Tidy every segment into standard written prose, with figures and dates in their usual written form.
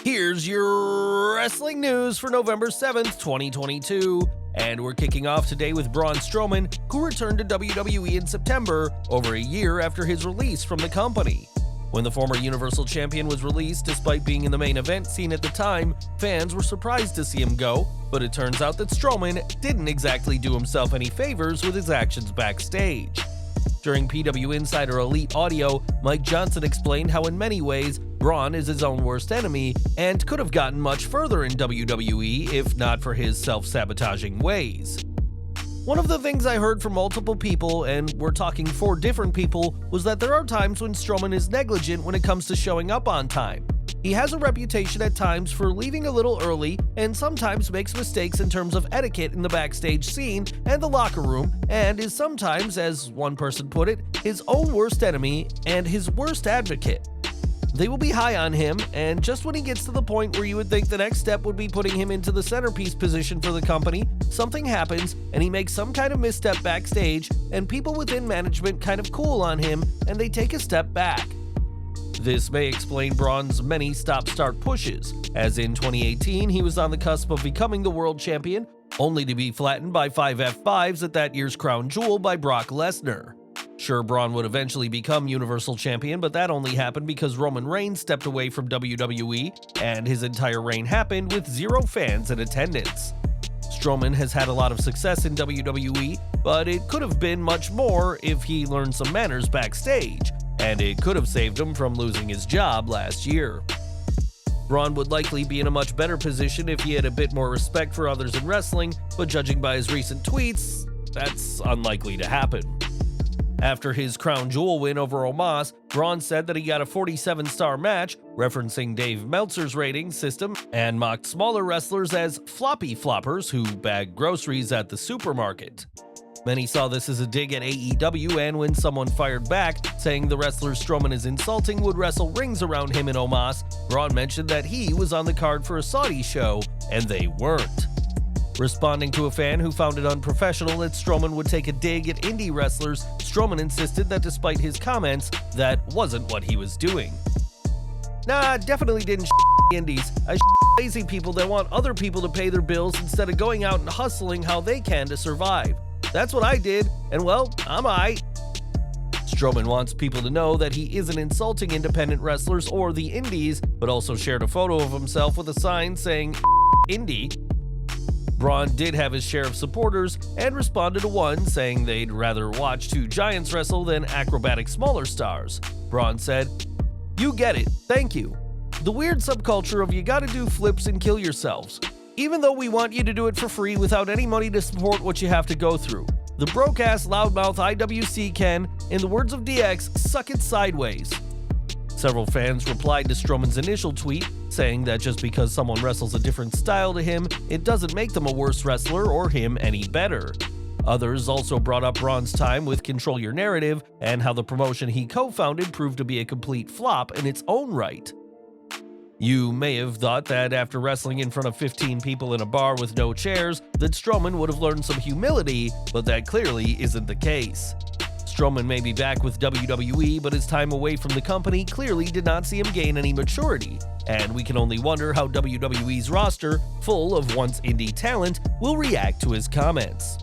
Here's your wrestling news for November 7th, 2022. And we're kicking off today with Braun Strowman, who returned to WWE in September, over a year after his release from the company. When the former Universal Champion was released, despite being in the main event scene at the time, fans were surprised to see him go, but it turns out that Strowman didn't exactly do himself any favors with his actions backstage. During PW Insider Elite Audio, Mike Johnson explained how in many ways, Braun is his own worst enemy and could have gotten much further in WWE if not for his self-sabotaging ways. One of the things I heard from multiple people, and we're talking 4 different people, was that there are times when Strowman is negligent when it comes to showing up on time. He has a reputation at times for leaving a little early and sometimes makes mistakes in terms of etiquette in the backstage scene and the locker room, and is sometimes, as one person put it, his own worst enemy and his worst advocate. They will be high on him, and just when he gets to the point where you would think the next step would be putting him into the centerpiece position for the company, something happens and he makes some kind of misstep backstage, and people within management kind of cool on him and they take a step back. This may explain Braun's many stop-start pushes, as in 2018 he was on the cusp of becoming the world champion, only to be flattened by 5 F5s at that year's crown jewel by Brock Lesnar. Sure, Braun would eventually become Universal Champion, but that only happened because Roman Reigns stepped away from WWE, and his entire reign happened with 0 fans in attendance. Strowman has had a lot of success in WWE, but it could have been much more if he learned some manners backstage, and it could have saved him from losing his job last year. Braun would likely be in a much better position if he had a bit more respect for others in wrestling, but judging by his recent tweets, that's unlikely to happen. After his crown jewel win over OMOS, Braun said that he got a 47-star match, referencing Dave Meltzer's rating system, and mocked smaller wrestlers as floppy floppers who bag groceries at the supermarket. Many saw this as a dig at AEW, and when someone fired back, saying the wrestlers Strowman is insulting would wrestle rings around him in OMOS, Braun mentioned that he was on the card for a Saudi show, and they weren't. Responding to a fan who found it unprofessional that Strowman would take a dig at indie wrestlers, Strowman insisted that despite his comments, that wasn't what he was doing. Nah, definitely didn't indies. I lazy people that want other people to pay their bills instead of going out and hustling how they can to survive. That's what I did, and well, I'm aight. Strowman wants people to know that he isn't insulting independent wrestlers or the indies, but also shared a photo of himself with a sign saying indie. Braun did have his share of supporters and responded to one saying they'd rather watch 2 giants wrestle than acrobatic smaller stars. Braun said, "You get it, thank you. The weird subculture of you gotta do flips and kill yourselves. Even though we want you to do it for free without any money to support what you have to go through. The broke-ass loudmouth IWC can, in the words of DX, suck it sideways." Several fans replied to Strowman's initial tweet, saying that just because someone wrestles a different style to him, it doesn't make them a worse wrestler or him any better. Others also brought up Braun's time with Control Your Narrative and how the promotion he co-founded proved to be a complete flop in its own right. You may have thought that after wrestling in front of 15 people in a bar with no chairs, that Strowman would have learned some humility, but that clearly isn't the case. Strowman may be back with WWE, but his time away from the company clearly did not see him gain any maturity, and we can only wonder how WWE's roster, full of once indie talent, will react to his comments.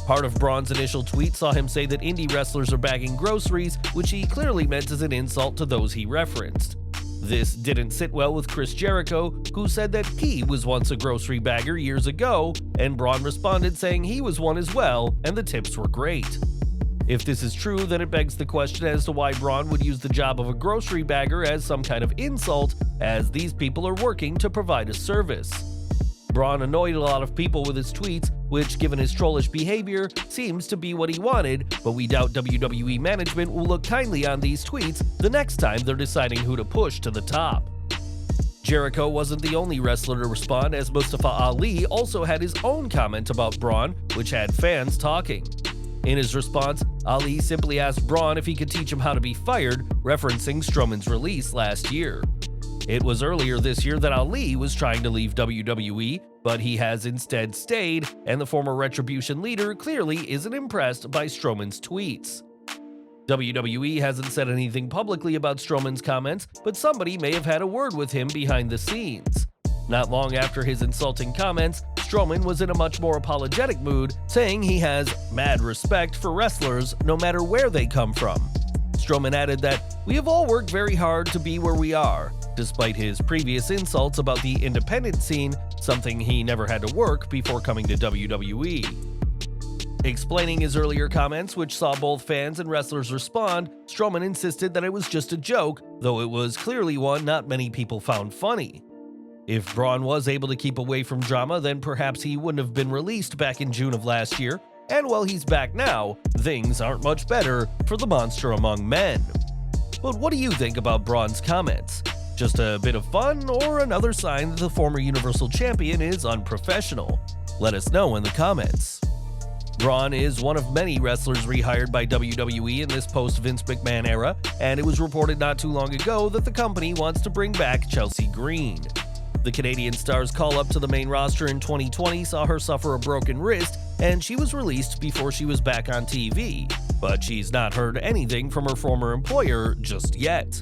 Part of Braun's initial tweet saw him say that indie wrestlers are bagging groceries, which he clearly meant as an insult to those he referenced. This didn't sit well with Chris Jericho, who said that he was once a grocery bagger years ago, and Braun responded saying he was one as well, and the tips were great. If this is true, then it begs the question as to why Braun would use the job of a grocery bagger as some kind of insult, as these people are working to provide a service. Braun annoyed a lot of people with his tweets, which, given his trollish behavior, seems to be what he wanted, but we doubt WWE management will look kindly on these tweets the next time they're deciding who to push to the top. Jericho wasn't the only wrestler to respond, as Mustafa Ali also had his own comment about Braun, which had fans talking. In his response, Ali simply asked Braun if he could teach him how to be fired, referencing Strowman's release last year. It was earlier this year that Ali was trying to leave WWE, but he has instead stayed, and the former Retribution leader clearly isn't impressed by Strowman's tweets. WWE hasn't said anything publicly about Strowman's comments, but somebody may have had a word with him behind the scenes. Not long after his insulting comments, Strowman was in a much more apologetic mood, saying he has mad respect for wrestlers no matter where they come from. Strowman added that, "We have all worked very hard to be where we are," despite his previous insults about the independent scene, something he never had to work before coming to WWE. Explaining his earlier comments, which saw both fans and wrestlers respond, Strowman insisted that it was just a joke, though it was clearly one not many people found funny. If Braun was able to keep away from drama, then perhaps he wouldn't have been released back in June of last year, and while he's back now, things aren't much better for the monster among men. But what do you think about Braun's comments? Just a bit of fun, or another sign that the former Universal Champion is unprofessional? Let us know in the comments. Braun is one of many wrestlers rehired by WWE in this post-Vince McMahon era, and it was reported not too long ago that the company wants to bring back Chelsea Green. The Canadian star's call-up to the main roster in 2020 saw her suffer a broken wrist, and she was released before she was back on TV, but she's not heard anything from her former employer just yet.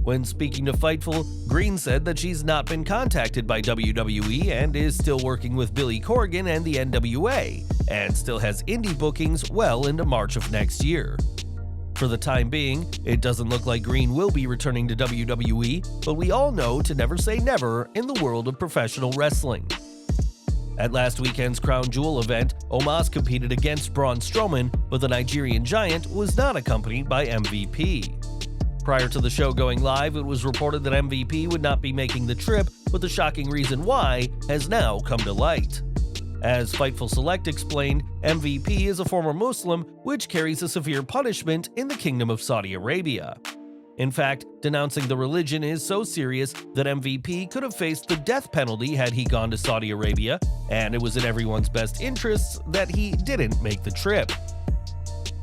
When speaking to Fightful, Green said that she's not been contacted by WWE and is still working with Billy Corgan and the NWA, and still has indie bookings well into March of next year. For the time being, it doesn't look like Green will be returning to WWE, but we all know to never say never in the world of professional wrestling. At last weekend's Crown Jewel event, OMOS competed against Braun Strowman, but the Nigerian giant was not accompanied by MVP. Prior to the show going live, it was reported that MVP would not be making the trip, but the shocking reason why has now come to light. As Fightful Select explained, MVP is a former Muslim, which carries a severe punishment in the Kingdom of Saudi Arabia. In fact, denouncing the religion is so serious that MVP could have faced the death penalty had he gone to Saudi Arabia, and it was in everyone's best interests that he didn't make the trip.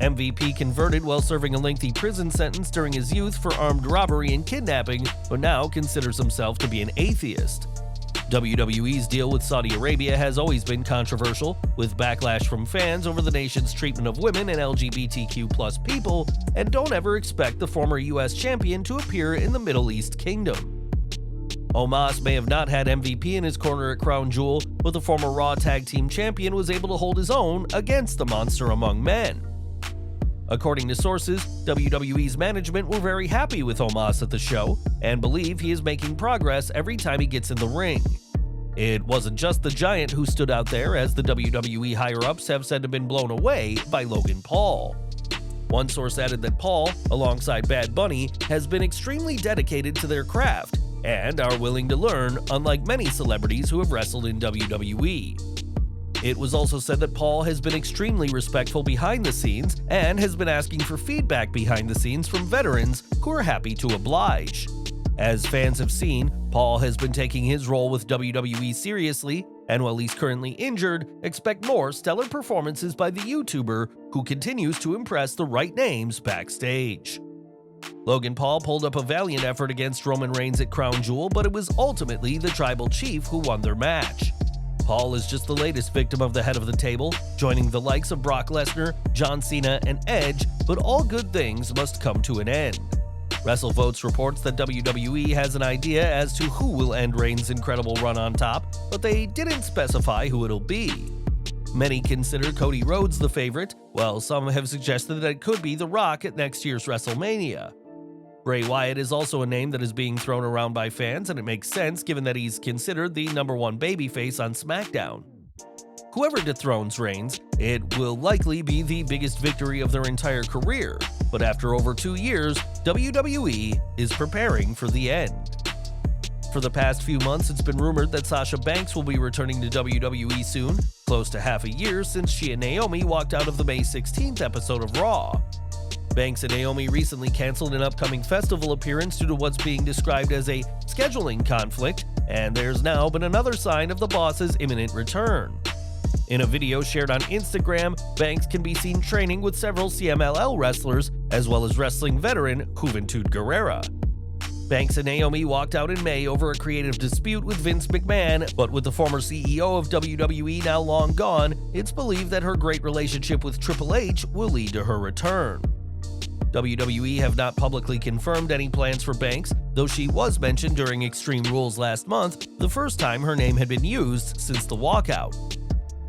MVP converted while serving a lengthy prison sentence during his youth for armed robbery and kidnapping, but now considers himself to be an atheist. WWE's deal with Saudi Arabia has always been controversial, with backlash from fans over the nation's treatment of women and LGBTQ+ people, and don't ever expect the former US champion to appear in the Middle East kingdom. OMOS may have not had MVP in his corner at Crown Jewel, but the former Raw Tag Team Champion was able to hold his own against the monster among men. According to sources, WWE's management were very happy with OMOS at the show and believe he is making progress every time he gets in the ring. It wasn't just the Giant who stood out there, as the WWE higher-ups have said to have been blown away by Logan Paul. One source added that Paul, alongside Bad Bunny, has been extremely dedicated to their craft and are willing to learn, unlike many celebrities who have wrestled in WWE. It was also said that Paul has been extremely respectful behind the scenes and has been asking for feedback behind the scenes from veterans who are happy to oblige. As fans have seen, Paul has been taking his role with WWE seriously, and while he's currently injured, expect more stellar performances by the YouTuber who continues to impress the right names backstage. Logan Paul pulled up a valiant effort against Roman Reigns at Crown Jewel, but it was ultimately the Tribal Chief who won their match. Paul is just the latest victim of the head of the table, joining the likes of Brock Lesnar, John Cena, and Edge, but all good things must come to an end. WrestleVotes reports that WWE has an idea as to who will end Reigns' incredible run on top, but they didn't specify who it'll be. Many consider Cody Rhodes the favorite, while some have suggested that it could be The Rock at next year's WrestleMania. Bray Wyatt is also a name that is being thrown around by fans, and it makes sense given that he's considered the #1 babyface on SmackDown. Whoever dethrones Reigns, it will likely be the biggest victory of their entire career, but after over 2 years, WWE is preparing for the end. For the past few months, it's been rumored that Sasha Banks will be returning to WWE soon, close to half a year since she and Naomi walked out of the May 16th episode of Raw. Banks and Naomi recently canceled an upcoming festival appearance due to what's being described as a scheduling conflict, and there's now been another sign of the boss's imminent return. In a video shared on Instagram, Banks can be seen training with several CMLL wrestlers, as well as wrestling veteran Juventud Guerrera. Banks and Naomi walked out in May over a creative dispute with Vince McMahon, but with the former CEO of WWE now long gone, it's believed that her great relationship with Triple H will lead to her return. WWE have not publicly confirmed any plans for Banks, though she was mentioned during Extreme Rules last month, the first time her name had been used since the walkout.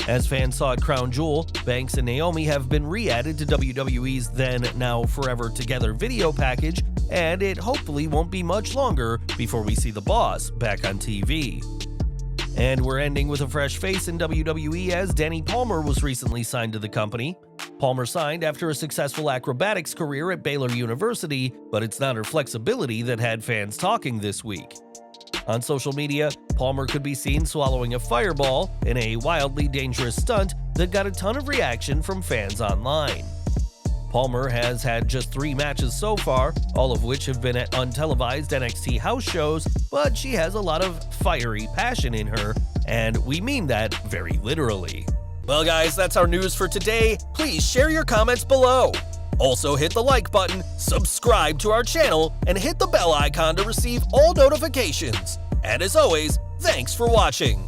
As fans saw at Crown Jewel, Banks and Naomi have been re-added to WWE's then now Forever Together video package, and it hopefully won't be much longer before we see the boss back on TV. And we're ending with a fresh face in WWE as Dani Palmer was recently signed to the company. Palmer signed after a successful acrobatics career at Baylor University, but it's not her flexibility that had fans talking this week. On social media, Palmer could be seen swallowing a fireball in a wildly dangerous stunt that got a ton of reaction from fans online. Palmer has had just 3 matches so far, all of which have been at untelevised NXT house shows, but she has a lot of fiery passion in her, and we mean that very literally. Well guys, that's our news for today. Please share your comments below. Also hit the like button, subscribe to our channel, and hit the bell icon to receive all notifications. And as always, thanks for watching.